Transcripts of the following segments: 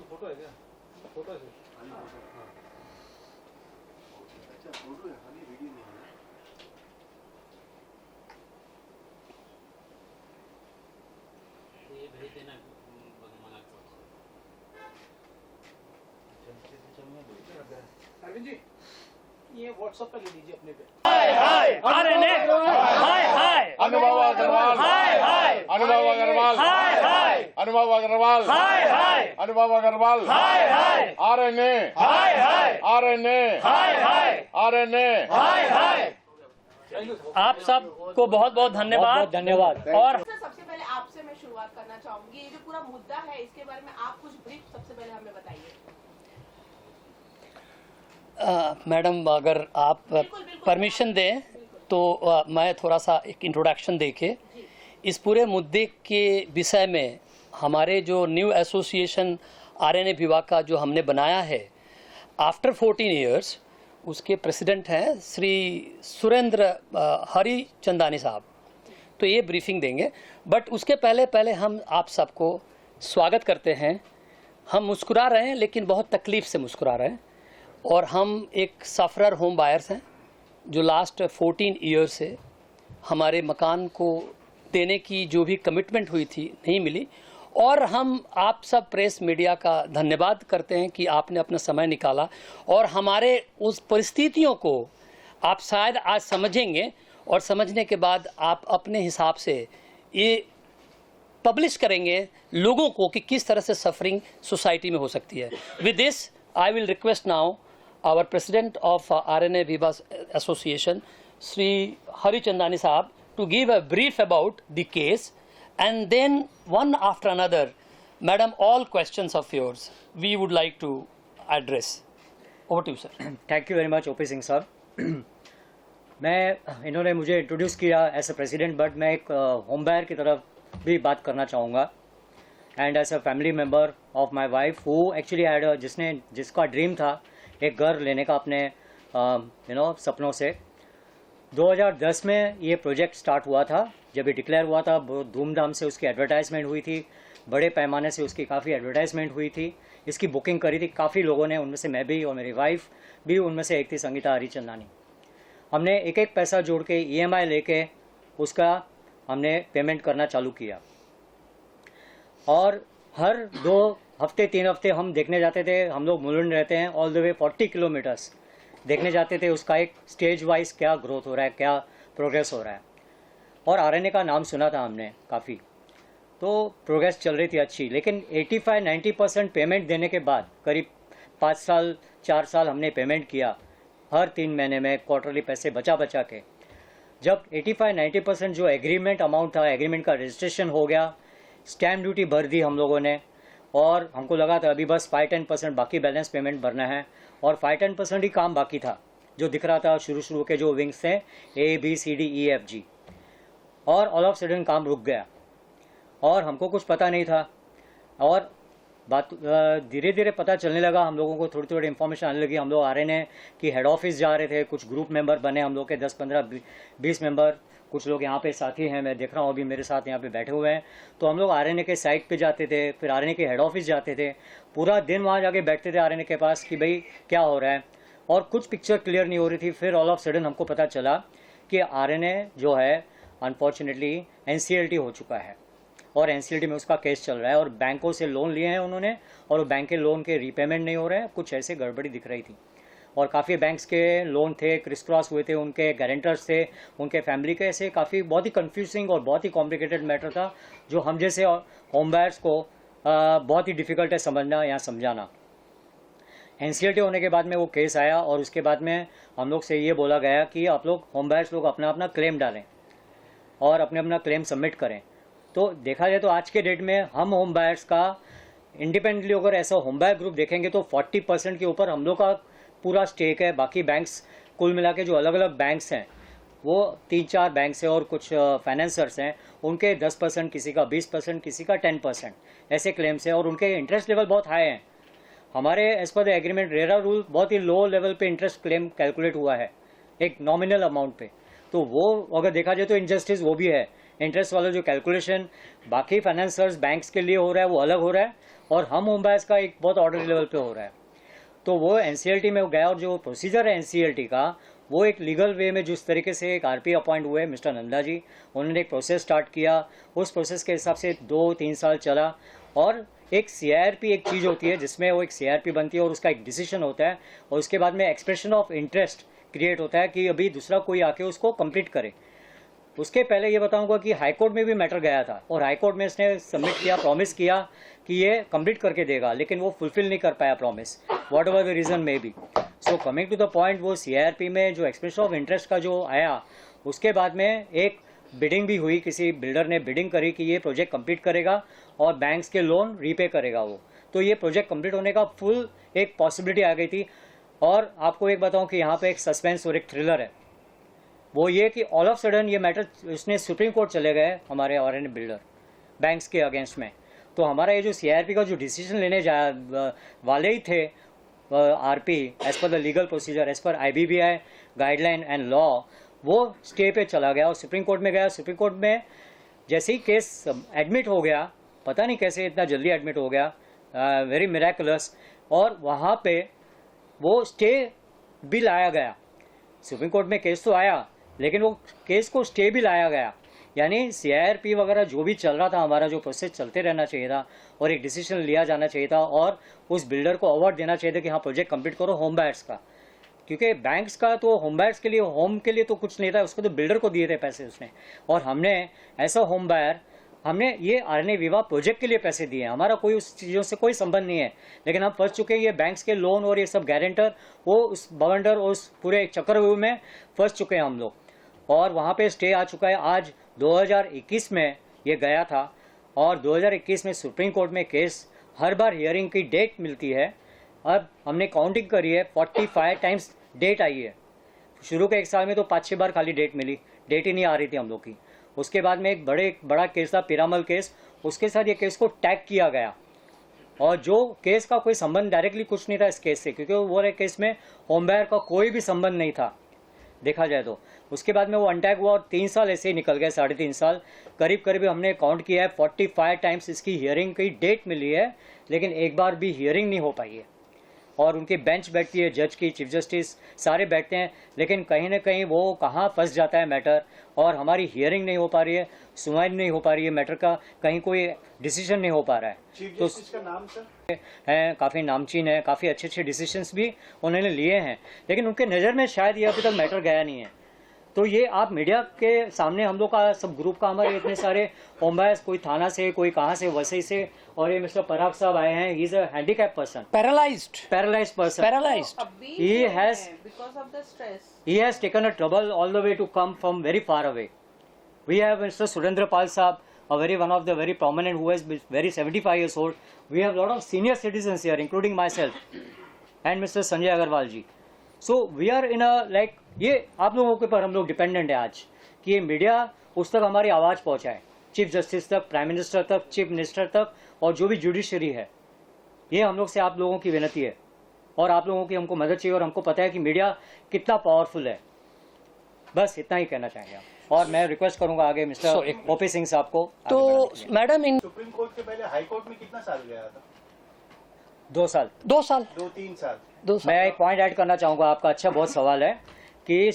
Photo है क्या? Photo है। अच्छा फोटो है, खाली वीडियो नहीं है। ये भेज देना अरविंद जी, ये व्हाट्सएप पे ले लीजिए अपने पे। हाय हाय आरएनए, हाय हाय अनुभव अग्रवाल, हाय हाय अनुभव अग्रवाल, हाय हाय अनुभव अग्रवाल, हाय हाय अनुभव अग्रवाल, हाय हाय आरएनए, हाय हाय आरएनए, हाय हाय आरएनए। हाय हाय। आप सबको बहुत बहुत धन्यवाद। धन्यवाद। और सर, सबसे पहले आपसे मैं शुरुआत करना चाहूंगी। ये जो पूरा मुद्दा है, इसके बारे में आप कुछ ब्रीफ सबसे पहले हमें बताइए। मैडम, अगर आप परमिशन दें तो मैं थोड़ा सा एक इंट्रोडक्शन देके इस पूरे मुद्दे के विषय में हमारे जो न्यू एसोसिएशन आरएनए विभाग का जो हमने बनाया है आफ्टर 14 इयर्स, उसके प्रेसिडेंट हैं श्री सुरेंद्र हरिचंदानी साहब। तो ये ब्रीफिंग देंगे, बट उसके पहले हम आप सबको स्वागत करते हैं। हम मुस्कुरा रहे हैं, लेकिन बहुत तकलीफ से मुस्कुरा रहे हैं। और हम एक सफरर होम बायर्स हैं जो लास्ट 14 ईयर से हमारे मकान को देने की जो भी कमिटमेंट हुई थी नहीं मिली। और हम आप सब प्रेस मीडिया का धन्यवाद करते हैं कि आपने अपना समय निकाला और हमारे उस परिस्थितियों को आप शायद आज समझेंगे और समझने के बाद आप अपने हिसाब से ये पब्लिश करेंगे लोगों को कि किस तरह से सफरिंग सोसाइटी में हो सकती है। With this I will request now our president of RNA Viva Association, Sri Harichandani Sahab, to give a brief about the case, and then one after another, madam, all questions of yours we would like to address. Over to you, sir. Thank you very much OP Singh साहब। इन्होंने मुझे introduce किया as a president, but मैं एक home buyer की तरफ भी बात करना चाहूँगा। And as a family member of my wife who actually had जिसका ड्रीम था एक घर लेने का अपने सपनों से। 2010 में ये प्रोजेक्ट स्टार्ट हुआ था। जब ये डिक्लेयर हुआ था, बहुत धूमधाम से उसकी एडवर्टाइजमेंट हुई थी, बड़े पैमाने से उसकी काफ़ी एडवर्टाइजमेंट हुई थी। इसकी बुकिंग करी थी काफ़ी लोगों ने, उनमें से मैं भी और मेरी वाइफ भी उनमें से एक थी, संगीता हरिचंदानी। हमने एक एक पैसा जोड़ के EMI लेके उसका हमने पेमेंट करना चालू किया। और हर 2 हफ्ते 3 हफ्ते हम देखने जाते थे। हम लोग मुलुंड रहते हैं, ऑल द वे 40 किलोमीटर्स देखने जाते थे उसका एक स्टेज वाइज क्या ग्रोथ हो रहा है, क्या प्रोग्रेस हो रहा है। और आरएनए का नाम सुना था हमने काफ़ी, तो प्रोग्रेस चल रही थी अच्छी। लेकिन 85-90% पेमेंट देने के बाद करीब 5 साल 4 साल हमने पेमेंट किया, हर 3 महीने में क्वार्टरली पैसे बचा के। जब 85-90% जो एग्रीमेंट अमाउंट था, एग्रीमेंट का रजिस्ट्रेशन हो गया, स्टैम्प ड्यूटी भर दी हम लोगों ने, और हमको लगा था अभी बस 5-10% बाकी बैलेंस पेमेंट भरना है। और 5-10% ही काम बाकी था जो दिख रहा था शुरू के जो विंग्स थे ABCDEFG। और ऑल ऑफ सडन काम रुक गया और हमको कुछ पता नहीं था। और बात धीरे धीरे पता चलने लगा, हम लोगों को थोड़ी थोड़ी इन्फॉर्मेशन आने लगी। हम लोग आरएनए की हेड ऑफिस जा रहे थे, कुछ ग्रुप मेंबर बने हम लोग के 10-15-20 मेंबर। कुछ लोग यहाँ पे साथी हैं, मैं देख रहा हूँ अभी मेरे साथ यहाँ पे बैठे हुए हैं। तो हम लोग आरएनए के साइट पे जाते थे, फिर आरएनए के हेड ऑफिस जाते थे, पूरा दिन वहाँ जाके बैठते थे आरएनए के पास कि भाई क्या हो रहा है। और कुछ पिक्चर क्लियर नहीं हो रही थी। फिर ऑल ऑफ सडन हमको पता चला कि आरएनए जो है अनफॉर्चुनेटली NCLT हो चुका है और NCLT में उसका केस चल रहा है। और बैंकों से लोन लिए हैं उन्होंने और वो बैंक के लोन के रीपेमेंट नहीं हो रहे हैं, कुछ ऐसे गड़बड़ी दिख रही थी। और काफ़ी बैंक्स के लोन थे, क्रिस क्रॉस हुए थे, उनके गारंटर्स थे, उनके फैमिली के, ऐसे काफ़ी बहुत ही कंफ्यूजिंग और बहुत ही कॉम्प्लिकेटेड मैटर था जो हम जैसे होम बायर्स को बहुत ही डिफ़िकल्ट है समझना या समझाना। NCLT होने के बाद में वो केस आया और उसके बाद में हम लोग से ये बोला गया कि आप लोग होम बायर्स लोग अपना अपना क्लेम डालें और अपने अपना क्लेम सबमिट करें। तो देखा जाए तो आज के डेट में हम होम बायर्स का इंडिपेंडेंटली अगर ऐसा होम बायर ग्रुप देखेंगे तो 40% के ऊपर हम लोग का पूरा स्टेक है। बाकी बैंक्स कुल मिला के जो अलग अलग बैंक्स हैं वो 3-4 बैंक्स हैं और कुछ फाइनेंसर्स हैं, उनके 10%, किसी का 20%, किसी का 10% ऐसे क्लेम्स हैं और उनके इंटरेस्ट लेवल बहुत हाई हैं। हमारे as per the agreement RERA rule बहुत ही लो लेवल पे इंटरेस्ट क्लेम कैलकुलेट हुआ है एक नॉमिनल अमाउंट पे। तो वो अगर देखा जाए तो इनजस्टिस वो भी है। इंटरेस्ट वाला जो कैलकुलेशन बाकी फाइनेंसर्स बैंक्स के लिए हो रहा है वो अलग हो रहा है, और हम होम बायर्स का एक बहुत ऑर्डर लेवल पे हो रहा है। तो वो एनसीएलटी में गया, और जो प्रोसीजर है एनसीएलटी का वो एक लीगल वे में जिस तरीके से एक आरपी अपॉइंट हुए मिस्टर नंदा जी, उन्होंने एक प्रोसेस स्टार्ट किया, उस प्रोसेस के हिसाब से 2-3 साल चला। और एक सीआरपी एक चीज़ होती है जिसमें वो एक सीआरपी बनती है और उसका एक डिसीजन होता है, और उसके बाद में एक्सप्रेशन ऑफ इंटरेस्ट क्रिएट होता है कि अभी दूसरा कोई आके उसको कंप्लीट करे। उसके पहले ये बताऊंगा कि हाईकोर्ट में भी मैटर गया था, और हाईकोर्ट में इसने सबमिट किया, प्रॉमिस किया कि ये कंप्लीट करके देगा, लेकिन वो फुलफिल नहीं कर पाया promise, whatever the reason में be. So coming to the point, वो सीआरपी में जो एक्सप्रेशन ऑफ इंटरेस्ट का जो आया, उसके बाद में एक बिडिंग भी हुई, किसी बिल्डर ने बिडिंग करी कि ये प्रोजेक्ट कंप्लीट करेगा और बैंक्स के लोन रीपे करेगा वो। तो ये प्रोजेक्ट कंप्लीट होने का फुल एक पॉसिबिलिटी आ गई थी। और आपको एक बताऊं कि यहाँ पे एक सस्पेंस और एक थ्रिलर है, वो ये कि ऑल ऑफ सडन ये मैटर उसने सुप्रीम कोर्ट चले गए हमारे आरएन बिल्डर बैंक्स के अगेंस्ट में। तो हमारा ये जो सीआरपी का जो डिसीजन लेने वाले ही थे RP as per the legal procedure, as per IBBI guideline and law, वो स्टे पे चला गया और सुप्रीम कोर्ट में गया। सुप्रीम कोर्ट में जैसे ही केस एडमिट हो गया, पता नहीं कैसे इतना जल्दी एडमिट हो गया, वेरी मिरेकुलस, और वहाँ पे वो स्टे भी लाया गया। सुप्रीम कोर्ट में केस तो आया, लेकिन वो केस को स्टे भी लाया गया। यानी सीआरपी वगैरह जो भी चल रहा था, हमारा जो प्रोसेस चलते रहना चाहिए था, और एक डिसीजन लिया जाना चाहिए था, और उस बिल्डर को अवार्ड देना चाहिए था कि हाँ प्रोजेक्ट कंप्लीट करो होम बायर्स का। क्योंकि बैंक्स का तो होम बायर्स के लिए, होम के लिए तो कुछ नहीं था, उसको तो बिल्डर को दिए थे पैसे उसने। और हमने ऐसा होम बायर, हमने ये आरएनए विवाह प्रोजेक्ट के लिए पैसे दिए हैं, हमारा कोई उस चीज़ों से कोई संबंध नहीं है। लेकिन हम फंस चुके हैं, ये बैंक्स के लोन और ये सब गारंटर, वो उस बवंडर और उस पूरे चक्रव्यूह में फंस चुके हैं हम लोग। और वहाँ पे स्टे आ चुका है। आज 2021 में ये गया था, और 2021 में सुप्रीम कोर्ट में केस, हर बार हियरिंग की डेट मिलती है। अब हमने काउंटिंग करी है, 45 टाइम्स डेट आई है। शुरू के 1 साल में तो 5-6 बार खाली डेट मिली, डेट ही नहीं आ रही थी हम लोग की। उसके बाद में एक बड़ा केस था, पीरामल केस, उसके साथ ये केस को टैग किया गया, और जो केस का कोई संबंध डायरेक्टली कुछ नहीं था इस केस से, क्योंकि वो केस में होम बायर का कोई भी संबंध नहीं था देखा जाए तो। उसके बाद में वो अनटैग हुआ और 3 साल ऐसे ही निकल गए, 3.5 साल करीब हमने काउंट किया है। 45 टाइम्स इसकी हियरिंग की डेट मिली है, लेकिन एक बार भी हियरिंग नहीं हो पाई है। और उनकी बेंच बैठती है, जज की, चीफ जस्टिस सारे बैठते हैं, लेकिन कहीं ना कहीं वो कहाँ फंस जाता है मैटर, और हमारी हियरिंग नहीं हो पा रही है, सुनवाई नहीं हो पा रही है मैटर का, कहीं कोई डिसीजन नहीं हो पा रहा है। चीफ तो जस्टिस का नाम सर हैं, काफ़ी नामचीन है, काफ़ी अच्छे डिसीजंस भी उन्होंने लिए हैं, लेकिन उनके नज़र में शायद ये अभी तक मैटर गया नहीं है। तो ये आप मीडिया के सामने हम लोग का सब ग्रुप का, हमारे इतने सारे होम बायर्स, कोई थाना से, कोई कहाँ से, वसई से, और ये मिस्टर पराग साहब आए हैं, he is a handicap person, paralysed person, he has because of the stress. he has taken a trouble all the way to come from very far away. We have Mr. Surendra Pal Saab, one of the very prominent, who is very 75 years old. We have a lot of senior citizens here, including myself and Mr. Sanjay Agarwal ji. So we are in a like, ये आप लोगों के पर हम लोग dependent है आज, कि ये मीडिया उस तक हमारी आवाज़ पहुंचाए, चीफ जस्टिस तक, प्राइम मिनिस्टर तक, चीफ मिनिस्टर तक, और जो भी जुडिशरी है। ये हम लोग से आप लोगों की विनती है, और आप लोगों की हमको मदद चाहिए, और हमको पता है कि मीडिया कितना पावरफुल है। बस इतना ही कहना चाहेंगे हम, और मैं रिक्वेस्ट करूंगा आगे मिस्टर ओपी सिंह साहब को। तो मैडम, इन सुप्रीम कोर्ट के पहले हाई कोर्ट में कितना साल गया था? 2 साल 2-3 साल। मैं एक पॉइंट ऐड करना चाहूँगा, आपका अच्छा बहुत सवाल है कि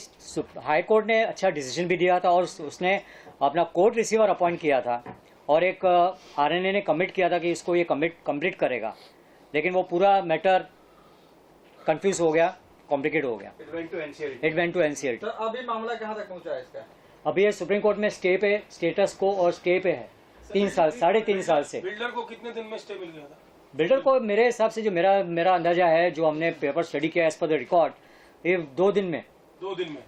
हाई कोर्ट ने अच्छा डिसीजन भी दिया था, और उसने अपना कोर्ट रिसीवर अपॉइंट किया था, और एक आरएनए ने कमिट किया था कि इसको ये कंप्लीट करेगा, लेकिन वो पूरा मैटर कंफ्यूज हो गया, कॉम्प्लिकेट हो गया, इट वेंट टू एनसीएलटी। तो अभी मामला कहाँ तक पहुँचा है इसका? अभी ये सुप्रीम कोर्ट में स्टे पे, स्टेटस को और स्टे पे है 3 साल, 3.5 साल से। बिल्डर को कितने दिन में स्टे मिल गया था? बिल्डर को मेरे हिसाब से जो मेरा अंदाजा है, जो हमने पेपर स्टडी किया एज पर द रिकॉर्ड, ये 2 दिन में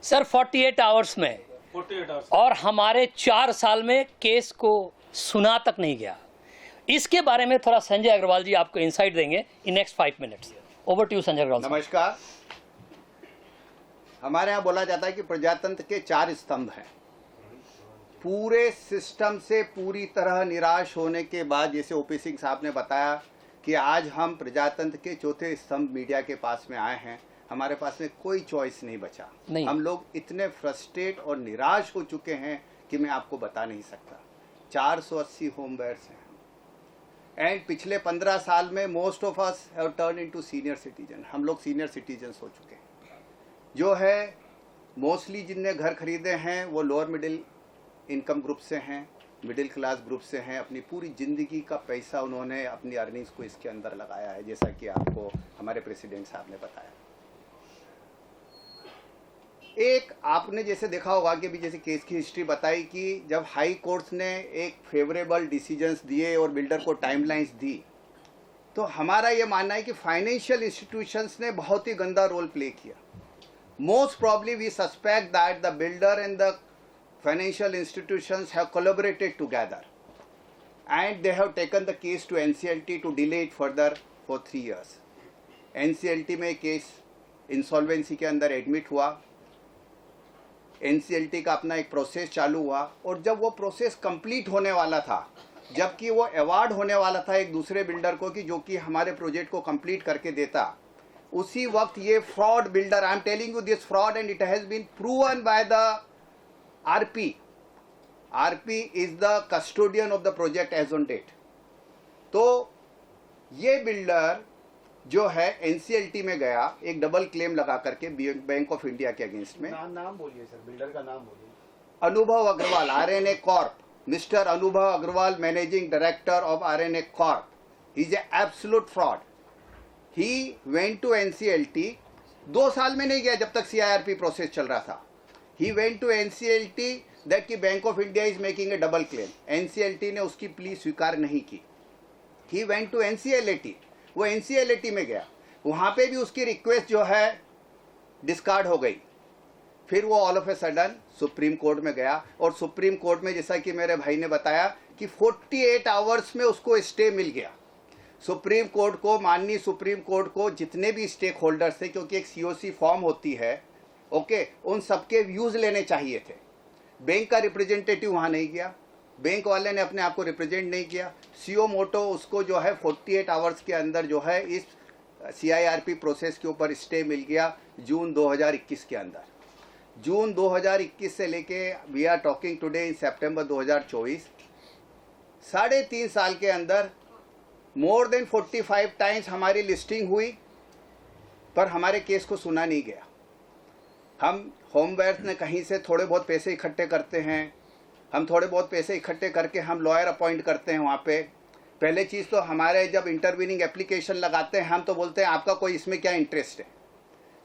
सर 48 आवर्स में, 48 आवर्स, और हमारे 4 साल में केस को सुना तक नहीं गया। इसके बारे में थोड़ा संजय अग्रवाल जी आपको इंसाइट देंगे in next 5 minutes. Over to you Sanjay Agarwal. नमस्कार। हमारे यहाँ बोला जाता है कि प्रजातंत्र के 4 स्तंभ हैं। पूरे सिस्टम से पूरी तरह निराश होने के बाद, जैसे ओपी सिंह साहब ने बताया कि आज हम प्रजातंत्र के 4थे स्तंभ मीडिया के पास में आए हैं, हमारे पास में कोई चॉइस नहीं बचा। नहीं। हम लोग इतने फ्रस्ट्रेट और निराश हो चुके हैं कि मैं आपको बता नहीं सकता। 480 होम बायर्स हैं एंड पिछले 15 साल में most of us have turn into senior citizen. हम लोग सीनियर सिटीजन्स हो चुके हैं। जो है मोस्टली जिनने घर खरीदे हैं वो लोअर मिडिल इनकम ग्रुप से हैं, मिडिल क्लास ग्रुप से हैं। अपनी पूरी ज़िंदगी का पैसा उन्होंने अपनी अर्निंग्स को इसके अंदर लगाया है, जैसा कि आपको हमारे प्रेसिडेंट साहब ने बताया। एक आपने जैसे देखा होगा कि अभी जैसे केस की हिस्ट्री बताई कि जब हाई कोर्ट्स ने एक फेवरेबल डिसीजंस दिए और बिल्डर को टाइमलाइंस दी, तो हमारा ये मानना है कि फाइनेंशियल इंस्टीट्यूशंस ने बहुत ही गंदा रोल प्ले किया। Most probably we suspect that the builder and the financial institutions have collaborated together and they have taken the case to NCLT to delay it further for 3 years. NCLT में case insolvency के अंदर admit हुआ, NCLT का अपना एक process चालू हुआ और जब वो प्रोसेस कंप्लीट होने वाला था, जबकि वो अवार्ड होने वाला था एक दूसरे बिल्डर को कि जो कि हमारे प्रोजेक्ट को कंप्लीट करके देता, उसी वक्त ये fraud builder, I am telling you this fraud and it has been proven by the RP is the custodian of the project as on date. तो ये बिल्डर जो है NCLT में गया एक डबल क्लेम लगा करके बैंक ऑफ इंडिया के अगेंस्ट में। नाम बोलिए सर, बिल्डर का नाम बोलिए। अनुभव Agarwal, RNA corp, mister Anubhav Agarwal, managing director of RNA corp, is a absolute fraud. He went to NCLT, 2 साल में नहीं गया जब तक CIRP प्रोसेस चल रहा था। He went to NCLT that कि bank of India is making A double claim. NCLT ने उसकी प्ली स्वीकार नहीं की। He went to NCLT, वो NCLT में गया, वहाँ पे भी उसकी रिक्वेस्ट जो है डिस्कार्ड हो गई। फिर वो all of a sudden supreme court में गया और सुप्रीम कोर्ट में जैसा कि मेरे भाई ने बताया कि 48 आवर्स में उसको स्टे मिल गया। सुप्रीम कोर्ट को, माननीय सुप्रीम कोर्ट को जितने भी स्टेक होल्डर्स थे, क्योंकि एक COC फॉर्म होती है, ओके, उन सबके व्यूज लेने चाहिए थे। बैंक का रिप्रेजेंटेटिव वहां नहीं गया, बैंक वाले ने अपने आप को रिप्रेजेंट नहीं किया। CO मोटो उसको जो है 48 आवर्स के अंदर जो है इस CIRP प्रोसेस के ऊपर स्टे मिल गया जून 2021 के अंदर। जून 2021 से लेके we are talking today in September 2024, 3.5 साल के अंदर मोर देन 45 टाइम्स हमारी लिस्टिंग हुई, पर हमारे केस को सुना नहीं गया। हम होम बायर्स ने कहीं से थोड़े बहुत पैसे इकट्ठे करते हैं, हम थोड़े बहुत पैसे इकट्ठे करके हम लॉयर अपॉइंट करते हैं वहाँ पे। पहले चीज़ तो हमारे जब इंटरवीनिंग एप्लीकेशन लगाते हैं हम तो बोलते हैं आपका कोई इसमें क्या इंटरेस्ट है।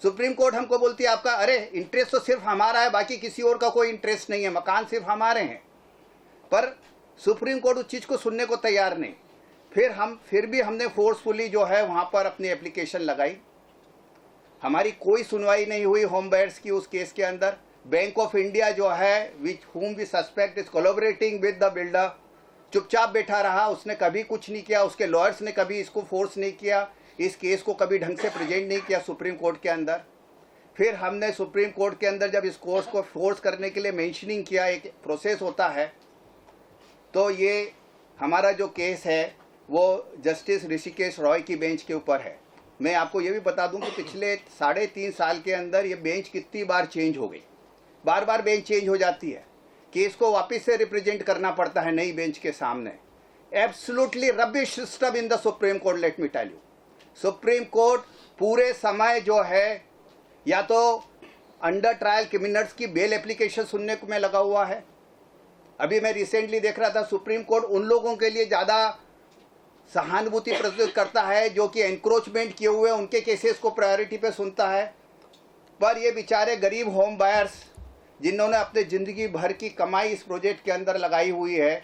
सुप्रीम कोर्ट हमको बोलती है आपका, अरे इंटरेस्ट तो सिर्फ हमारा है, बाकी किसी और का कोई इंटरेस्ट नहीं है, मकान सिर्फ हमारे हैं। पर सुप्रीम कोर्ट उस चीज़ को सुनने को तैयार नहीं। फिर भी हमने फोर्सफुली जो है वहाँ पर अपनी एप्लीकेशन लगाई, हमारी कोई सुनवाई नहीं हुई होम बायर्स की उस केस के अंदर। बैंक ऑफ इंडिया जो है which whom we suspect is collaborating with the builder, चुपचाप बैठा रहा, उसने कभी कुछ नहीं किया, उसके लॉयर्स ने कभी इसको फोर्स नहीं किया, इस केस को कभी ढंग से प्रेजेंट नहीं किया सुप्रीम कोर्ट के अंदर। फिर हमने सुप्रीम कोर्ट के अंदर जब इस कोर्स को फोर्स करने के लिए मेंशनिंग किया, एक प्रोसेस होता है, तो ये हमारा जो केस है वो जस्टिस ऋषिकेश रॉय की बेंच के ऊपर है। मैं आपको ये भी बता दूं कि पिछले 3.5 साल के अंदर ये बेंच कितनी बार चेंज हो गई, बार बार बेंच चेंज हो जाती है, केस को वापस से रिप्रेजेंट करना पड़ता है नई बेंच के सामने। Absolutely rubbish system in the supreme court, let me tell you. Supreme court पूरे समय जो है या तो अंडर ट्रायल क्रिमिनल्स की बेल एप्लीकेशन सुनने में लगा हुआ है। अभी मैं रिसेंटली देख रहा था सुप्रीम कोर्ट उन लोगों के लिए ज़्यादा सहानुभूति प्रस्तुत करता है जो कि एनक्रोचमेंट किए हुए उनके केसेस को प्रायोरिटी पे सुनता है। पर ये बेचारे गरीब होम बायर्स जिन्होंने अपने ज़िंदगी भर की कमाई इस प्रोजेक्ट के अंदर लगाई हुई है,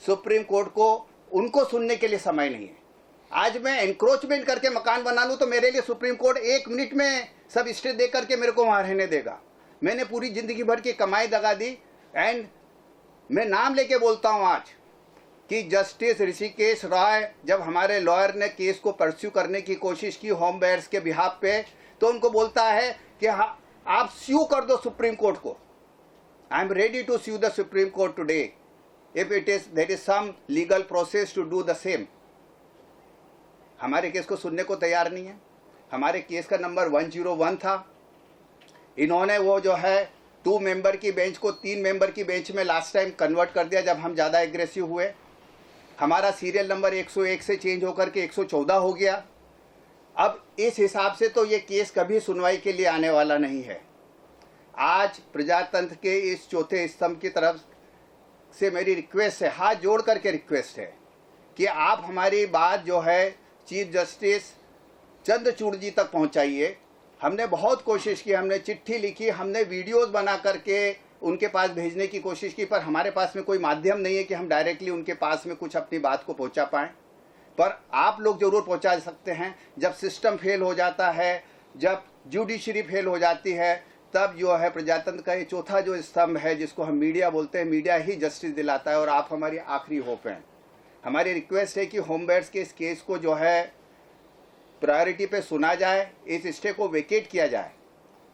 सुप्रीम कोर्ट को उनको सुनने के लिए समय नहीं है। आज मैं एनक्रोचमेंट करके मकान बना लूँ तो मेरे लिए सुप्रीम कोर्ट 1 मिनट में सब स्टे दे करके मेरे को वहाँ रहने देगा। मैंने पूरी ज़िंदगी भर की कमाई लगा दी। एंड मैं नाम लेके बोलता हूँ आज कि जस्टिस ऋषिकेश रॉय, जब हमारे लॉयर ने केस को परस्यू करने की कोशिश की होम बायर्स के बिहाफ पे, तो उनको बोलता है कि हाँ आप स्यू कर दो सुप्रीम कोर्ट को। I am ready to sue the supreme court today if it is there is some legal process to do the same. हमारे केस को सुनने को तैयार नहीं है। हमारे केस का नंबर 101 था। इन्होंने वो जो है 2 मेंबर की बेंच को 3 मेंबर की बेंच में लास्ट टाइम कन्वर्ट कर दिया जब हम ज़्यादा एग्रेसिव हुए। हमारा सीरियल नंबर 101 से चेंज होकर के 114 हो गया। अब इस हिसाब से तो ये केस कभी सुनवाई के लिए आने वाला नहीं है। आज प्रजातंत्र के इस चौथे स्तंभ की तरफ से मेरी रिक्वेस्ट है, हाथ जोड़ करके रिक्वेस्ट है कि आप हमारी बात जो है चीफ जस्टिस चंद्रचूड़ जी तक पहुंचाइए। हमने बहुत कोशिश की, हमने चिट्ठी लिखी, हमने वीडियोस बना करके उनके पास भेजने की कोशिश की, पर हमारे पास में कोई माध्यम नहीं है कि हम डायरेक्टली उनके पास में कुछ अपनी बात को पहुंचा पाएं। पर आप लोग जरूर पहुंचा सकते हैं। जब सिस्टम फेल हो जाता है, जब जुडिशरी फेल हो जाती है, तब जो है प्रजातंत्र का ये चौथा जो स्तंभ है जिसको हम मीडिया बोलते हैं, मीडिया ही जस्टिस दिलाता है और आप हमारी आखिरी होप हैं। हमारी रिक्वेस्ट है कि होम बेड्स के इस केस को जो है प्रायोरिटी पे सुना जाए, इस स्टे को वेकेट किया जाए।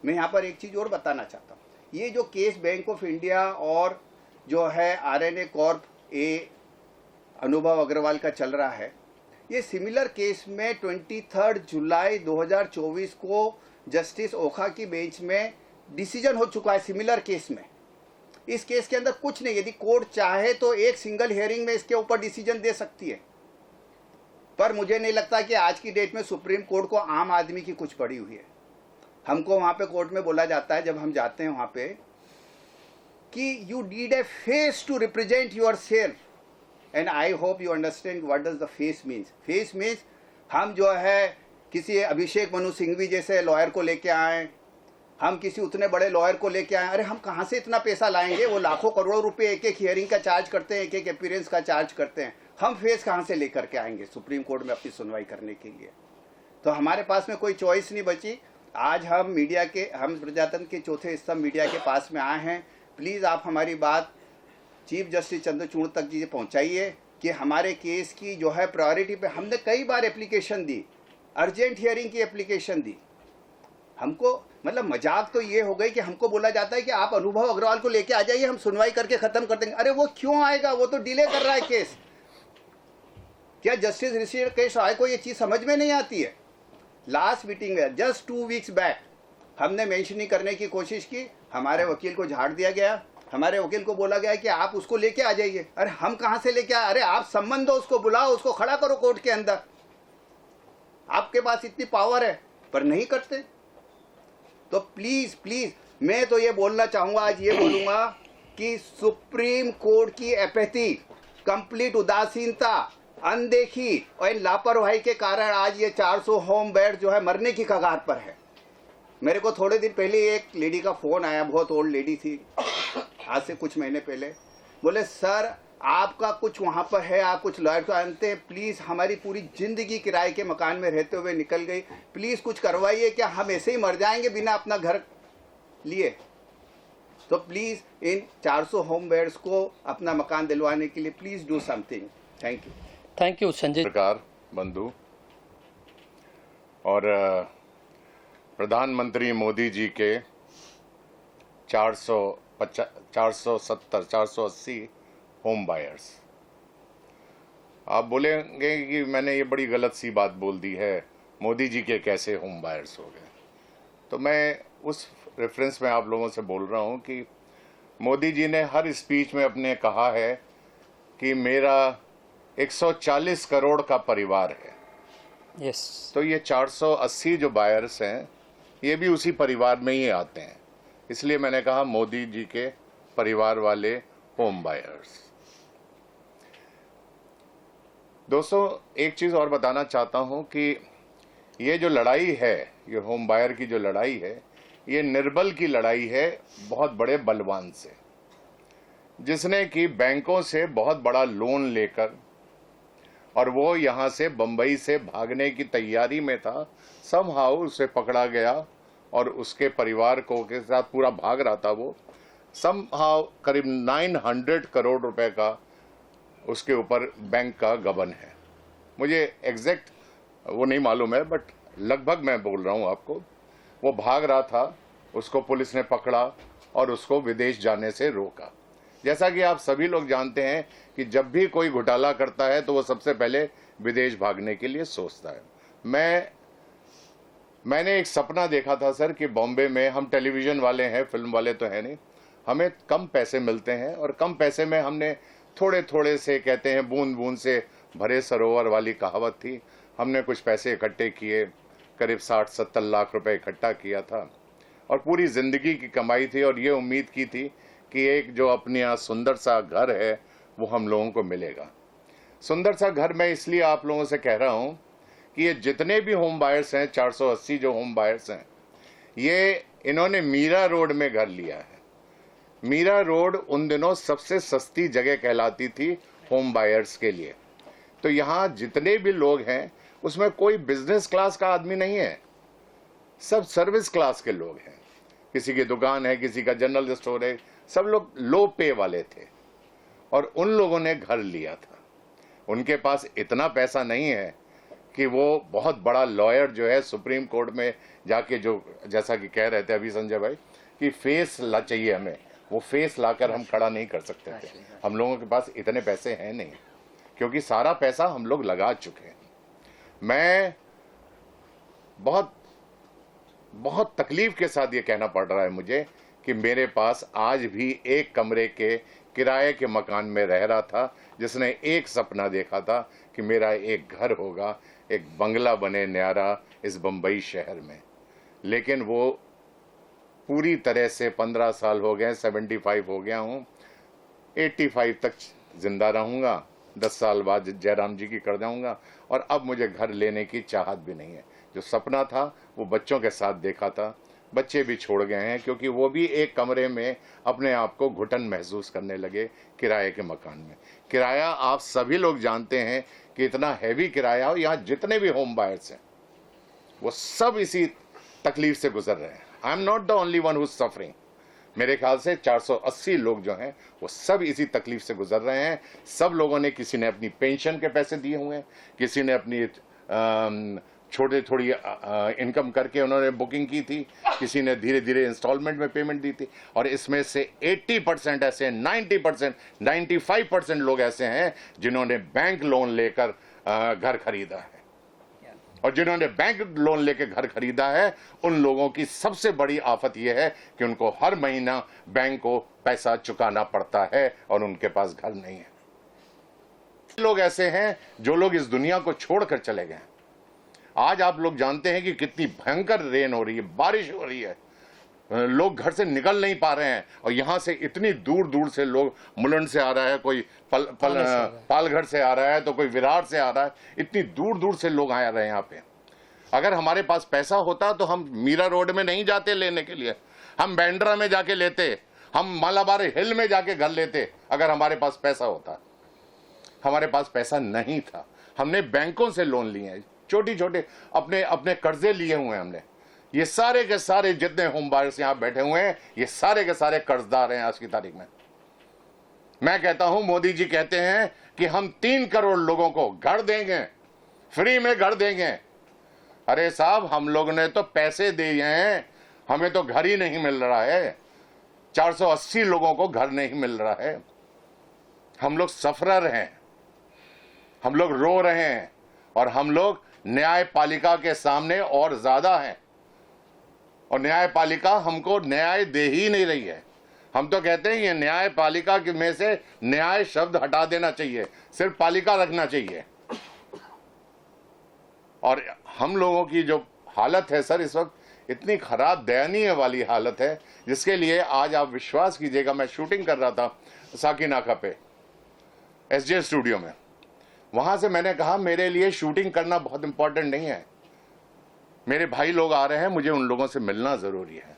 मैं यहाँ पर एक चीज़ और बताना चाहता हूँ, ये जो केस बैंक ऑफ इंडिया और जो है आरएनए कॉर्प ए अनुभव अग्रवाल का चल रहा है, ये सिमिलर केस में 23 जुलाई 2024 को जस्टिस ओखा की बेंच में डिसीजन हो चुका है सिमिलर केस में। इस केस के अंदर कुछ नहीं, यदि कोर्ट चाहे तो एक सिंगल हियरिंग में इसके ऊपर डिसीजन दे सकती है, पर मुझे नहीं लगता कि आज की डेट में सुप्रीम कोर्ट को आम आदमी की कुछ पड़ी हुई है। हमको वहां पे कोर्ट में बोला जाता है जब हम जाते हैं वहां पे कि you need a face to represent yourself, and I hope you understand what does the face means. Face means हम जो है किसी अभिषेक मनु सिंघवी जैसे लॉयर को लेके आए, हम किसी उतने बड़े लॉयर को लेके आए, अरे हम कहाँ से इतना पैसा लाएंगे? वो लाखों करोड़ों रुपए एक एक हियरिंग का चार्ज करते हैं, एक एक अपीयरेंस का चार्ज करते हैं, हम फेस कहाँ से लेकर के आएंगे सुप्रीम कोर्ट में अपनी सुनवाई करने के लिए? तो हमारे पास में कोई चॉइस नहीं बची। आज हम मीडिया के, हम प्रजातंत्र के चौथे स्तंभ मीडिया के पास में आए हैं। प्लीज़ आप हमारी बात चीफ जस्टिस चंद्रचूड़ तक जी पहुँचाइए कि हमारे केस की जो है प्रायोरिटी पे, हमने कई बार एप्लीकेशन दी, अर्जेंट हियरिंग की एप्लीकेशन दी। हमको मतलब मजाक तो ये हो गई कि हमको बोला जाता है कि आप अनुभव अग्रवाल को लेके आ जाइए, हम सुनवाई करके खत्म कर देंगे। अरे वो क्यों आएगा? वो तो डिले कर रहा है केस। क्या जस्टिस ऋषिकेश राय को ये चीज समझ में नहीं आती है? लास्ट मीटिंग में जस्ट 2 वीक्स बैक हमने मेंशन करने की कोशिश की, हमारे वकील को झाड़ दिया गया। हमारे वकील को बोला गया कि आप उसको लेके आ जाइए। अरे हम कहां से लेके आए? अरे आप सम्मन दो, उसको बुलाओ, उसको खड़ा करो कोर्ट के अंदर, आपके पास इतनी पावर है, पर नहीं करते। तो प्लीज प्लीज मैं तो ये बोलना चाहूंगा, आज ये बोलूंगा कि सुप्रीम कोर्ट की एपैथी, कंप्लीट उदासीनता, अनदेखी और लापरवाही के कारण आज ये 400 होम बेड जो है मरने की कगार पर है। मेरे को थोड़े दिन पहले एक लेडी का फोन आया, बहुत ओल्ड लेडी थी, आज से कुछ महीने पहले। बोले सर आपका कुछ वहां पर है, आप कुछ लॉयर को जानते हैं, प्लीज हमारी पूरी जिंदगी किराए के मकान में रहते हुए निकल गई, प्लीज कुछ करवाइए, क्या हम ऐसे ही मर जाएंगे बिना अपना घर लिए? तो प्लीज इन 400 होम बेड्स को अपना मकान दिलवाने के लिए please do something. Thank you Sanjay. सरकार बंधु और प्रधानमंत्री मोदी जी के 480 होम बायर्स, आप बोलेंगे कि मैंने ये बड़ी गलत सी बात बोल दी है, मोदी जी के कैसे होम बायर्स हो गए? तो मैं उस रेफरेंस में आप लोगों से बोल रहा हूँ कि मोदी जी ने हर स्पीच में अपने कहा है कि मेरा 140 करोड़ का परिवार है। यस। तो ये 480 जो बायर्स हैं ये भी उसी परिवार में ही आते हैं, इसलिए मैंने कहा मोदी जी के परिवार वाले होम बायर्स। दोस्तों एक चीज़ और बताना चाहता हूं कि ये जो लड़ाई है, ये होम बायर की जो लड़ाई है, ये निर्बल की लड़ाई है बहुत बड़े बलवान से, जिसने कि बैंकों से बहुत बड़ा लोन लेकर और वो यहाँ से बंबई से भागने की तैयारी में था, समहाउ उसे पकड़ा गया और उसके परिवार को के साथ पूरा भाग रहा था वो। समहाउ करीब 900 करोड़ रुपए का उसके ऊपर बैंक का गबन है। मुझे एग्जैक्ट वो नहीं मालूम है, बट लगभग मैं बोल रहा हूँ आपको। वो भाग रहा था, उसको पुलिस ने पकड़ा और उसको विदेश जाने से रोका। जैसा कि आप सभी लोग जानते हैं कि जब भी कोई घोटाला करता है तो वो सबसे पहले विदेश भागने के लिए सोचता है। मैं मैंने एक सपना देखा था सर कि बॉम्बे में, हम टेलीविज़न वाले हैं, फिल्म वाले तो हैं नहीं, हमें कम पैसे मिलते हैं और कम पैसे में हमने थोड़े थोड़े से, कहते हैं बूंद बूंद से भरे सरोवर वाली कहावत थी, हमने कुछ पैसे इकट्ठे किए, करीब 60-70 लाख रुपए इकट्ठा किया था और पूरी ज़िंदगी की कमाई थी और ये उम्मीद की थी कि एक जो अपने यहाँ सुंदर सा घर है वो हम लोगों को मिलेगा। सुंदर सा घर मैं इसलिए आप लोगों से कह रहा हूँ कि ये जितने भी होम बायर्स हैं, 480 जो होम बायर्स हैं, ये इन्होंने मीरा रोड में घर लिया है। मीरा रोड उन दिनों सबसे सस्ती जगह कहलाती थी होम बायर्स के लिए। तो यहाँ जितने भी लोग हैं उसमें कोई बिजनेस क्लास का आदमी नहीं है, सब सर्विस क्लास के लोग हैं। किसी की दुकान है, किसी का जनरल स्टोर है, सब लोग लो पे वाले थे और उन लोगों ने घर लिया था। उनके पास इतना पैसा नहीं है कि वो बहुत बड़ा लॉयर जो है सुप्रीम कोर्ट में जाके, जो जैसा कि कह रहे थे अभी संजय भाई कि फेस ला चाहिए हमें, वो फेस लाकर हम खड़ा नहीं कर सकते थे। हम लोगों के पास इतने पैसे हैं नहीं, क्योंकि सारा पैसा हम लोग लगा चुके हैं। मैं बहुत बहुत तकलीफ के साथ ये कहना पड़ रहा है मुझे कि मेरे पास आज भी एक कमरे के किराए के मकान में रह रहा था जिसने एक सपना देखा था कि मेरा एक घर होगा, एक बंगला बने न्यारा इस बम्बई शहर में। लेकिन वो पूरी तरह से 15 साल हो गए, 75 हो गया हूँ, 85 तक जिंदा रहूँगा, 10 साल बाद जयराम जी की कर जाऊँगा और अब मुझे घर लेने की चाहत भी नहीं है। जो सपना था वो बच्चों के साथ देखा था, बच्चे भी छोड़ गए हैं क्योंकि वो भी एक कमरे में अपने आप को घुटन महसूस करने लगे किराए के मकान में। किराया आप सभी लोग जानते हैं कि इतना हैवी किराया हो, यहाँ जितने भी होम बायर्स हैं वो सब इसी तकलीफ से गुजर रहे हैं। I am not the only one who is suffering. मेरे ख्याल से 480 लोग जो हैं वो सब इसी तकलीफ से गुजर रहे हैं। सब लोगों ने, किसी ने अपनी पेंशन के पैसे दिए हुए हैं, किसी ने अपनी छोटे थोड़ी इनकम करके उन्होंने बुकिंग की थी, किसी ने धीरे धीरे इंस्टॉलमेंट में पेमेंट दी थी और इसमें से 80% ऐसे, 90%, 95% लोग ऐसे हैं जिन्होंने बैंक लोन लेकर घर खरीदा है। और जिन्होंने बैंक लोन लेकर घर खरीदा है उन लोगों की सबसे बड़ी आफत यह है कि उनको हर महीना बैंक को पैसा चुकाना पड़ता है और उनके पास घर नहीं है। लोग ऐसे हैं जो लोग इस दुनिया को छोड़कर चले गए। आज आप लोग जानते हैं कि कितनी भयंकर रेन हो रही है, बारिश हो रही है, लोग घर से निकल नहीं पा रहे हैं और यहाँ से इतनी दूर दूर से लोग, मुलुंड से आ रहा है, कोई पालघर से आ रहा है, तो कोई विरार से आ रहा है, इतनी दूर दूर से लोग आ रहे हैं यहाँ पे। अगर हमारे पास पैसा होता तो हम मीरा रोड में नहीं जाते लेने के लिए, हम बैंड्रा में जाके लेते, हम मालाबार हिल में जाके घर लेते अगर हमारे पास पैसा होता। हमारे पास पैसा नहीं था, हमने बैंकों से लोन लिए हैं, छोटी छोटे अपने अपने कर्जे लिए हुए हैं हमने। ये सारे के सारे जितने होम बायर्स यहाँ बैठे हुए हैं ये सारे के सारे कर्जदार हैं आज की तारीख में। मैं कहता हूं, मोदी जी कहते हैं कि हम 3 करोड़ लोगों को घर देंगे, फ्री में घर देंगे। अरे साहब, हम लोगों ने तो पैसे दिए हैं, हमें तो घर ही नहीं मिल रहा है। 480 लोगों को घर नहीं मिल रहा है। हम लोग सफरर हैं, हम लोग रो रहे हैं और हम लोग न्यायपालिका के सामने और ज्यादा हैं और न्यायपालिका हमको न्याय दे ही नहीं रही है। हम तो कहते हैं ये न्यायपालिका के में से न्याय शब्द हटा देना चाहिए, सिर्फ पालिका रखना चाहिए। और हम लोगों की जो हालत है सर इस वक्त इतनी खराब, दयनीय वाली हालत है, जिसके लिए आज आप विश्वास कीजिएगा, मैं शूटिंग कर रहा था साकीनाका पे SJ स्टूडियो में। वहां से मैंने कहा मेरे लिए शूटिंग करना बहुत इंपॉर्टेंट नहीं है, मेरे भाई लोग आ रहे हैं, मुझे उन लोगों से मिलना जरूरी है।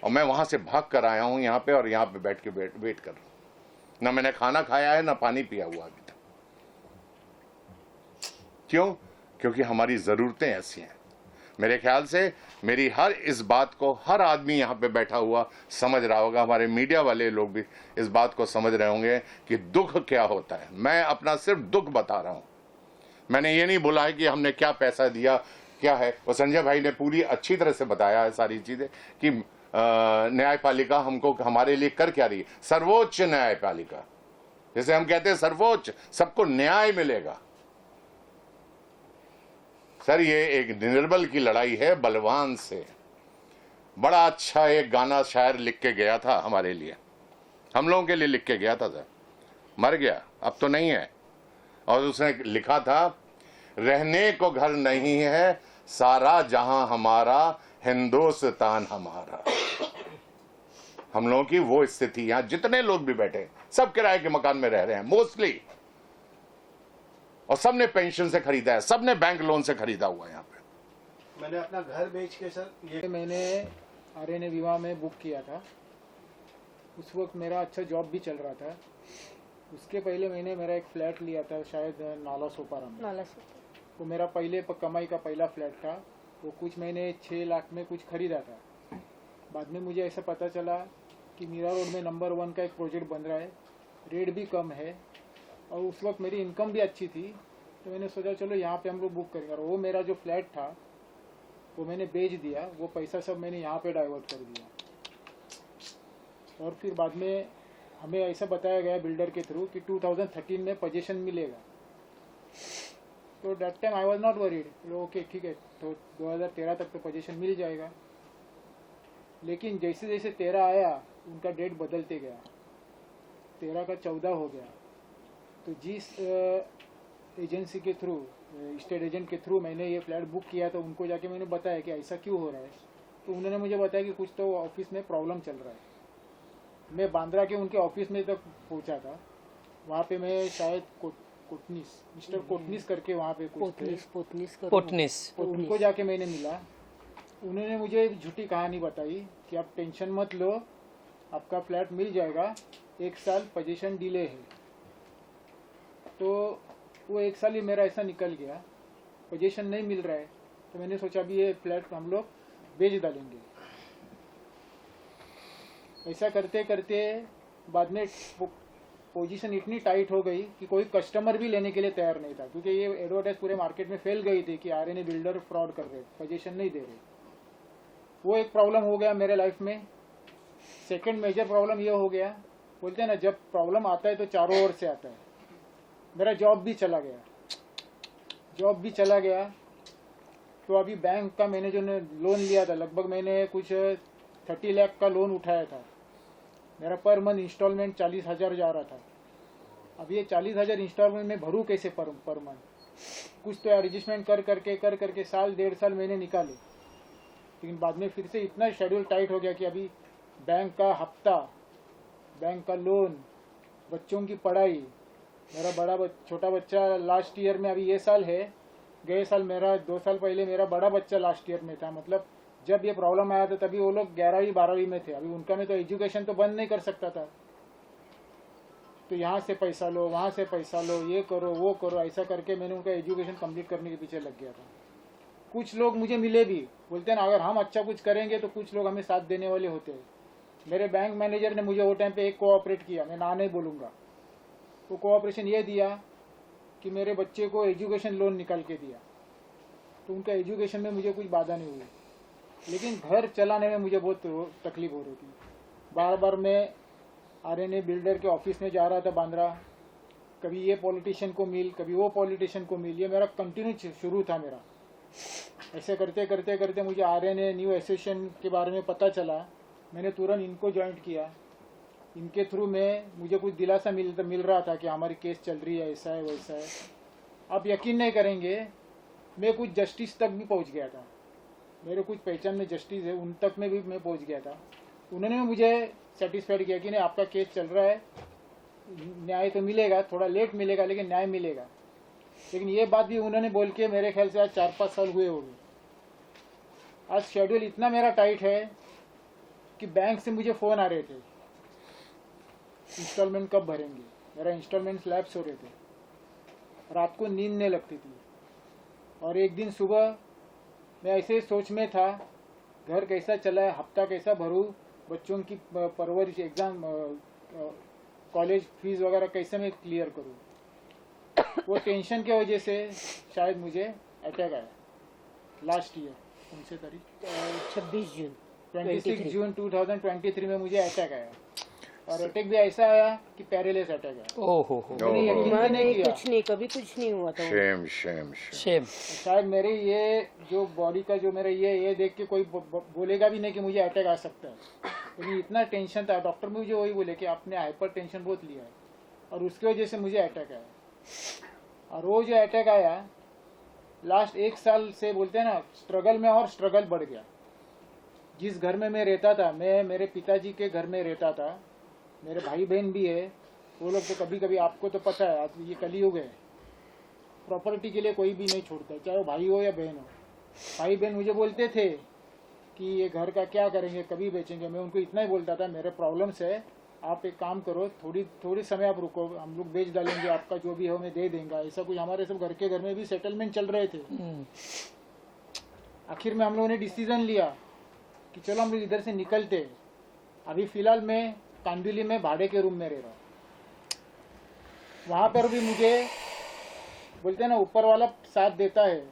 और मैं वहां से भाग कर आया हूं यहाँ पे और यहाँ पे बैठ के वेट कर रहा हूं। ना मैंने खाना खाया है ना पानी पिया हुआ अभी तक। क्यों? क्योंकि हमारी जरूरतें ऐसी हैं। मेरे ख्याल से मेरी हर इस बात को हर आदमी यहाँ पे बैठा हुआ समझ रहा होगा, हमारे मीडिया वाले लोग भी इस बात को समझ रहे होंगे कि दुख क्या होता है। मैं अपना सिर्फ दुख बता रहा हूं, मैंने ये नहीं बोला है कि हमने क्या पैसा दिया क्या है। और संजय भाई ने पूरी अच्छी तरह से बताया है सारी चीजें कि न्यायपालिका हमको हमारे लिए कर क्या रही है। सर्वोच्च न्यायपालिका, जैसे हम कहते हैं सर्वोच्च, सबको न्याय मिलेगा। सर ये एक निर्बल की लड़ाई है बलवान से। बड़ा अच्छा एक गाना शायर लिख के गया था हमारे लिए, हम लोगों के लिए लिख के गया था सर, मर गया अब तो नहीं है। और उसने लिखा था, रहने को घर नहीं है सारा जहां हमारा, हिंदुस्तान हमारा। हम लोगों की वो स्थिति, यहां जितने लोग भी बैठे हैं, सब किराए के मकान में रह रहे हैं मोस्टली, और सबने पेंशन से खरीदा है, सबने बैंक लोन से खरीदा हुआ है। यहाँ पे मैंने अपना घर बेच के सर ये मैंने आर्यन विवाह में बुक किया था। उस वक्त मेरा अच्छा जॉब भी चल रहा था। उसके पहले मैंने मेरा एक फ्लैट लिया था शायद नाला सोपारा में। वो मेरा पहले कमाई का पहला फ्लैट था। वो कुछ मैंने 6 लाख में कुछ खरीदा था। बाद में मुझे ऐसा पता चला कि मीरा रोड में नंबर 1 का एक प्रोजेक्ट बन रहा है, रेट भी कम है और उस वक्त मेरी इनकम भी अच्छी थी। तो मैंने सोचा चलो यहाँ पे हम लोग बुक करेंगे। और वो मेरा जो फ्लैट था वो मैंने बेच दिया, वो पैसा सब मैंने यहाँ पे डाइवर्ट कर दिया। और फिर बाद में हमें ऐसा बताया गया बिल्डर के थ्रू कि 2013 में पोजीशन मिलेगा। तो that time I was not worried, okay ठीक है, तो 2013 तक तो पोजीशन मिल जाएगा। लेकिन जैसे जैसे 13 आया उनका डेट बदलते गया, 13 का 14 हो गया। तो जिस एजेंसी के थ्रू, स्टेट एजेंट के थ्रू मैंने ये फ्लैट बुक किया तो उनको जाके मैंने बताया कि ऐसा क्यों हो रहा है। तो उन्होंने मुझे बताया कि कुछ तो ऑफिस में प्रॉब्लम चल रहा है। मैं बांद्रा के उनके ऑफिस में तक पहुंचा था। वहाँ पे मैं शायद कोटनीस, मिस्टर कोटनीस करके वहाँ पे कुछ पोटनिस। तो उनको जाके मैंने मिला। उन्होंने मुझे झूठी कहानी बताई कि आप टेंशन मत लो, आपका फ्लैट मिल जाएगा, 1 साल पोजीशन डिले है। तो वो 1 साल ही मेरा ऐसा निकल गया, पोजीशन नहीं मिल रहा है। तो मैंने सोचा अभी ये फ्लैट हम लोग बेच डालेंगे। ऐसा करते करते बाद में पोजीशन इतनी टाइट हो गई कि कोई कस्टमर भी लेने के लिए तैयार नहीं था, क्योंकि ये एडवर्टाइज पूरे मार्केट में फैल गई थी कि आर्यन बिल्डर फ्रॉड कर रहे, पोजीशन नहीं दे रहे। वो एक प्रॉब्लम हो गया मेरे लाइफ में। सेकंड मेजर प्रॉब्लम ये हो गया, बोलते हैं ना जब प्रॉब्लम आता है तो चारों ओर से आता है। मेरा जॉब भी चला गया। तो अभी बैंक का मैंने जो लोन लिया था, लगभग मैंने कुछ 30 लाख का लोन उठाया था। मेरा पर मंथ इंस्टॉलमेंट 40,000 जा रहा था। अब ये 40,000 इंस्टॉलमेंट में भरूँ कैसे पर मंथ? कुछ तो एडजस्टमेंट कर करके साल 1.5 साल मैंने निकाले। लेकिन बाद में फिर से इतना शेड्यूल टाइट हो गया कि अभी बैंक का हफ्ता, बैंक का लोन, बच्चों की पढ़ाई, मेरा छोटा बच्चा लास्ट ईयर में, अभी ये साल है, गए साल मेरा 2 साल पहले मेरा बड़ा बच्चा लास्ट ईयर में था। मतलब जब ये प्रॉब्लम आया था तभी वो लोग 11वीं 12वीं में थे। अभी उनका में तो एजुकेशन तो बंद नहीं कर सकता था। तो यहाँ से पैसा लो, वहाँ से पैसा लो, ये करो वो करो, ऐसा करके मैंने उनका एजुकेशन कंप्लीट करने के पीछे लग गया था। कुछ लोग मुझे मिले भी, बोलते हैं ना अगर हम अच्छा कुछ करेंगे तो कुछ लोग हमें साथ देने वाले होते हैं। मेरे बैंक मैनेजर ने मुझे वो टाइम पे एक कोऑपरेट किया, मैं ना नहीं बोलूँगा। वो कोऑपरेशन ये दिया कि मेरे बच्चे को एजुकेशन लोन निकाल के दिया। तो उनका एजुकेशन में मुझे कुछ बाधा नहीं हुई, लेकिन घर चलाने में मुझे बहुत तकलीफ हो रही थी। बार बार मैं आर्यन बिल्डर के ऑफिस में जा रहा था बांद्रा, कभी ये पॉलिटिशियन को मिल, कभी वो पॉलिटिशियन को मिल, ये मेरा कंटिन्यू शुरू था मेरा। ऐसे करते करते मुझे आर्यन न्यू एसोसिएशन के बारे में पता चला। मैंने तुरंत इनको ज्वाइंट किया। इनके थ्रू में मुझे कुछ दिलासा मिल रहा था कि हमारी केस चल रही है, ऐसा है वैसा है। आप यकीन नहीं करेंगे, मैं कुछ जस्टिस तक भी पहुंच गया था। मेरे कुछ पहचान में जस्टिस है, उन तक में भी मैं पहुंच गया था। उन्होंने मुझे सेटिस्फाइड किया कि नहीं आपका केस चल रहा है, न्याय तो मिलेगा, थोड़ा लेट मिलेगा लेकिन न्याय मिलेगा। लेकिन ये बात भी उन्होंने बोल के मेरे ख्याल से आज 4-5 साल हुए होंगे। आज शेड्यूल इतना मेरा टाइट है कि बैंक से मुझे फ़ोन आ रहे थे, इंस्टॉलमेंट कब भरेंगे। मेरा इंस्टॉलमेंट स्लैब्स हो रहे थे, रात को नींद नहीं लगती थी। और एक दिन सुबह मैं ऐसे सोच में था, घर कैसा चला है, हफ्ता कैसा भरूं, बच्चों की परवरिश, एग्ज़ाम, कॉलेज फीस वगैरह कैसे मैं क्लियर करूं। वो टेंशन की वजह से शायद मुझे अटैक आया लास्ट ईयर। कौन से तारीख? 26 जून 2023 में मुझे अटैक आया। और अटैक भी ऐसा आया कि पैरालिस अटैक आया। ओहो मैंने यकीन भी नहीं किया। कुछ नहीं, कभी कुछ नहीं हुआ था। Shem Shem Shem. शायद मेरे ये जो बॉडी का जो मेरा ये देख के कोई बोलेगा भी नहीं कि मुझे अटैक आ सकता है, लेकिन इतना टेंशन था। डॉक्टर मुझे वही बोले कि आपने हाइपर टेंशन बहुत लिया है और उसकी वजह से मुझे अटैक आया। और वो जो अटैक आया लास्ट 1 साल से बोलते हैं ना, स्ट्रगल में और स्ट्रगल बढ़ गया। जिस घर में मैं रहता था, मैं मेरे पिताजी के घर में रहता था, मेरे भाई बहन भी है, वो लोग तो कभी कभी, आपको तो पता है, आज ये कलयुग है, प्रॉपर्टी के लिए कोई भी नहीं छोड़ता, चाहे वो भाई हो या बहन हो। भाई बहन मुझे बोलते थे कि ये घर का क्या करेंगे, कभी बेचेंगे। मैं उनको इतना ही बोलता था, मेरे प्रॉब्लम्स है, आप एक काम करो, थोड़ी समय आप रुको, हम लोग बेच डालेंगे, आपका जो भी हो मैं दे देंगे। ऐसा कुछ हमारे सब घर में भी सेटलमेंट चल रहे थे। आखिर में हम लोगों ने डिसीजन लिया कि चलो हम लोग इधर से निकलते। अभी फिलहाल मैं कांदिवली में भाड़े के रूम में रह रहा हूँ। वहाँ पर भी मुझे बोलते हैं ना, ऊपर वाला साथ देता है।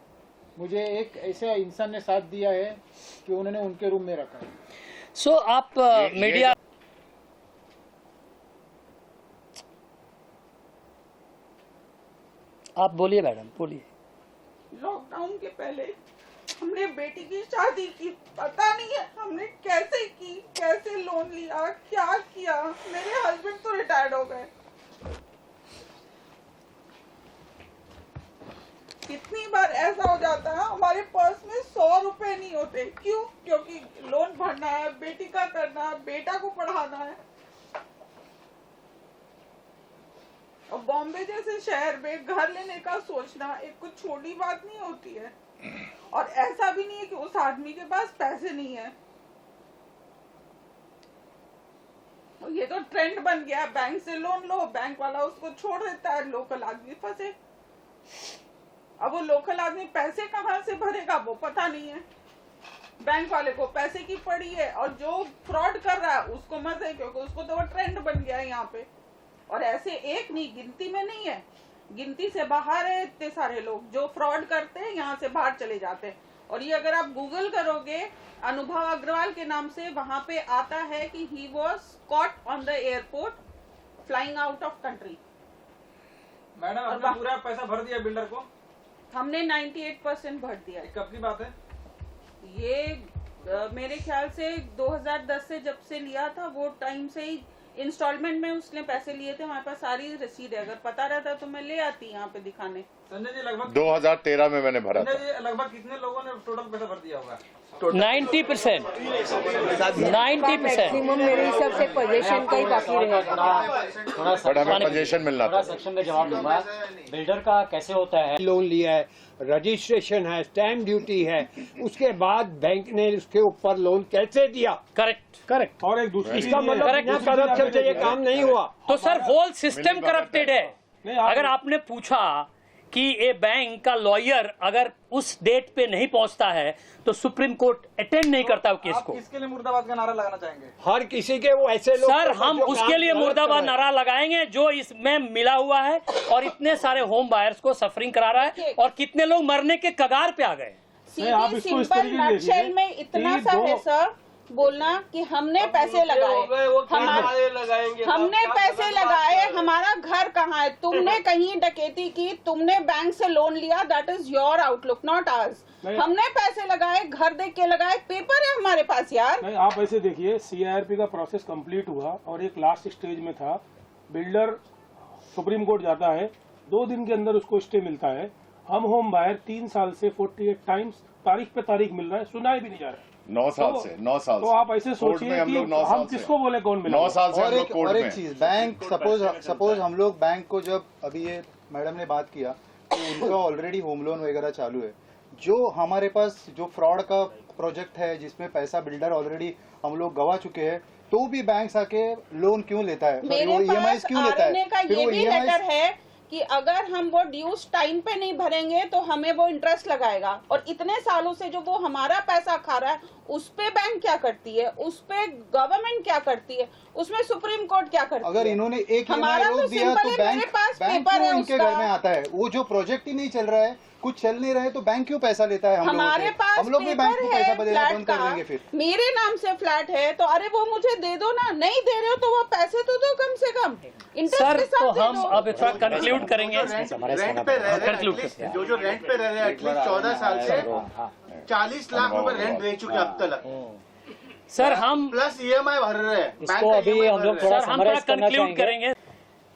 मुझे एक ऐसे इंसान ने साथ दिया है कि उन्होंने उनके रूम में रखा है। सो आप मीडिया, आप बोलिए मैडम, बोलिए। लॉकडाउन के पहले हमने बेटी की शादी की, पता नहीं है हमने कैसे की, कैसे लोन लिया, क्या किया। मेरे हस्बैंड तो रिटायर्ड हो गए। कितनी बार ऐसा हो जाता है हमारे पर्स में 100 रुपए नहीं होते। क्यों? क्योंकि लोन भरना है, बेटी का करना है, बेटा को पढ़ाना है। और बॉम्बे जैसे शहर में घर लेने का सोचना एक कुछ छोटी बात नहीं होती है। और ऐसा भी नहीं है कि उस आदमी के पास पैसे नहीं है। और ये तो ट्रेंड बन गया, बैंक से लोन लो, बैंक वाला उसको छोड़ देता है, लोकल आदमी फंसे। अब वो लोकल आदमी पैसे कहाँ से भरेगा वो पता नहीं है। बैंक वाले को पैसे की पड़ी है और जो फ्रॉड कर रहा है उसको मजे, क्योंकि उसको तो वो ट्रेंड बन गया है यहाँ पे। और ऐसे एक नहीं, गिनती में नहीं है, गिनती से बाहर है। इतने सारे लोग जो फ्रॉड करते हैं यहाँ से बाहर चले जाते हैं। और ये अगर आप गूगल करोगे अनुभव अग्रवाल के नाम से, वहां पे आता है कि he was caught on the airport flying out of country. Madam आपने पूरा पैसा भर दिया बिल्डर को? हमने 98% भर दिया। कब की बात है ये? मेरे ख्याल से 2010 से जब से लिया था वो टाइम से ही इंस्टॉलमेंट में उसने पैसे लिए थे। हमारे पास सारी रसीद है, अगर पता रहता तो मैं ले आती यहाँ पे दिखाने। संजय जी लगभग 2013 में मैंने भरा था। संजय जी लगभग कितने लोगों ने टोटल पैसा भर दिया होगा? 90%। 90%। मैक्सिमम मेरे हिसाब से पोजीशन का ही बाकी रहेगा। बट हमें पोजीशन मिलना था। सेक्शन में जवाब दूंगा। बिल्डर का कैसे होता है, लोन लिया है, रजिस्ट्रेशन है, स्टैम्प ड्यूटी है, उसके बाद बैंक ने उसके ऊपर लोन कैसे दिया? करेक्ट। और एक दूसरी इसका मतलब बिना करप्शन से ये काम नहीं हुआ। तो सर होल सिस्टम करप्टेड है। अगर आपने पूछा कि ये बैंक का लॉयर अगर उस डेट पे नहीं पहुंचता है तो सुप्रीम कोर्ट अटेंड नहीं करता वो केस को। किसके लिए मुर्दाबाद का नारा लगाना चाहेंगे? हर किसी के वो ऐसे लोग सर हम उसके लिए मुर्दाबाद नारा लगाएंगे जो इसमें मिला हुआ है और इतने सारे होम बायर्स को सफरिंग करा रहा है और कितने लोग मरने के कगार पे आ गए। सीधी सिंपल नटशेल में इतना सा है सर बोलना कि हमने पैसे लगाए, हमने पैसे लगाए, हमारा घर कहाँ है? तुमने कहीं डकैती की, तुमने बैंक से लोन लिया, that is your outlook not hours. हमने पैसे लगाए, घर देख के लगाए, पेपर है हमारे पास यार। नहीं, आप ऐसे देखिए, CIRP का प्रोसेस कंप्लीट हुआ और एक लास्ट स्टेज में था। बिल्डर सुप्रीम कोर्ट जाता है, 2 दिन के अंदर उसको स्टे मिलता है। हम होम बायर 3 साल से 48 टाइम्स तारीख पे तारीख मिल रहा है, सुनाया भी नहीं जा रहा है। 9 साल से 9 साल तो आप ऐसे सोचिए कि हम किसको बोले कौन मिला? 9 साल से हम लोग कोर्ट में। और एक चीज, बैंक सपोज हम लोग बैंक को, जब अभी ये मैडम ने बात किया कि उनका ऑलरेडी होम लोन वगैरह चालू है, जो हमारे पास जो फ्रॉड का प्रोजेक्ट है जिसमें पैसा बिल्डर ऑलरेडी हम लोग गवा चुके हैं, तो भी बैंक आके लोन क्यों लेता है? मेरे पास RNA का ये भी लेटर है कि अगर हम वो ड्यूज टाइम पे नहीं भरेंगे तो हमें वो इंटरेस्ट लगाएगा। और इतने सालों से जो वो हमारा पैसा खा रहा है उस पे बैंक क्या करती है, उस पे गवर्नमेंट क्या करती है, उसमें सुप्रीम कोर्ट क्या करती है? अगर इन्होंने एक हमारा रोक तो दिया तो मेरे पास पेपर है इनके घर में आता है। वो जो प्रोजेक्ट ही नहीं चल रहा है कुछ चल नहीं रहे तो बैंक क्यों पैसा लेता है? हमारे पास हम लोग भी बैंक को पैसा देना फ्लैट बंद कर का, देंगे फिर। मेरे नाम से फ्लैट है तो अरे वो मुझे दे दो ना, नहीं दे रहे हो तो वो पैसे तो दो कम से कम, इंटरेस्ट सर के साथ तो दे हम दो। अब थोड़ा कंक्लूड करेंगे। रेंट पे रह रहे Conclude हैं, जो रेंट पे रह रहे हैं एटलीस्ट 14 साल से 40 लाख रुपए रेंट दे चुके अब तक। सर हम प्लस EMI भर रहे हैं। इसको अभी हम लोग थोड़ा सर हम थोड़ा समराइज करना कंक्लूड चाहेंगे। करेंगे।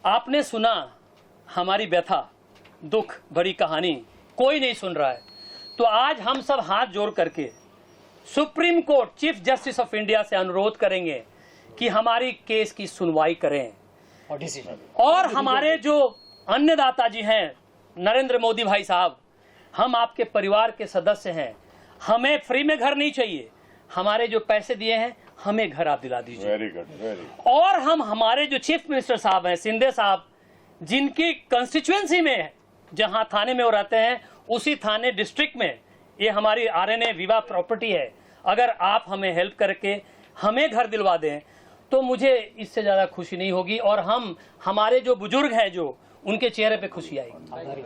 आपने सुना हमारी व्यथा, दुख भरी कहानी, कोई नहीं सुन रहा है। तो आज हम सब हाथ जोड़ करके supreme court chief justice of India से अनुरोध करेंगे कि हमारी केस की सुनवाई करें और हमारे जो अन्नदाता जी हैं नरेंद्र मोदी भाई साहब, हम आपके परिवार के सदस्य हैं, हमें फ्री में घर नहीं चाहिए, हमारे जो पैसे दिए हैं हमें घर आप दिला दीजिए। Very good. और हम हमारे जो चीफ मिनिस्टर साहब हैं शिंदे साहब, जिनकी कंस्टिट्यूएंसी में जहां थाने में वो रहते हैं उसी थाने डिस्ट्रिक्ट में ये हमारी RNA विवाह प्रॉपर्टी है, अगर आप हमें हेल्प करके हमें घर दिलवा दें तो मुझे इससे ज्यादा खुशी नहीं होगी और हम हमारे जो बुजुर्ग हैं जो उनके चेहरे पे खुशी आएगी।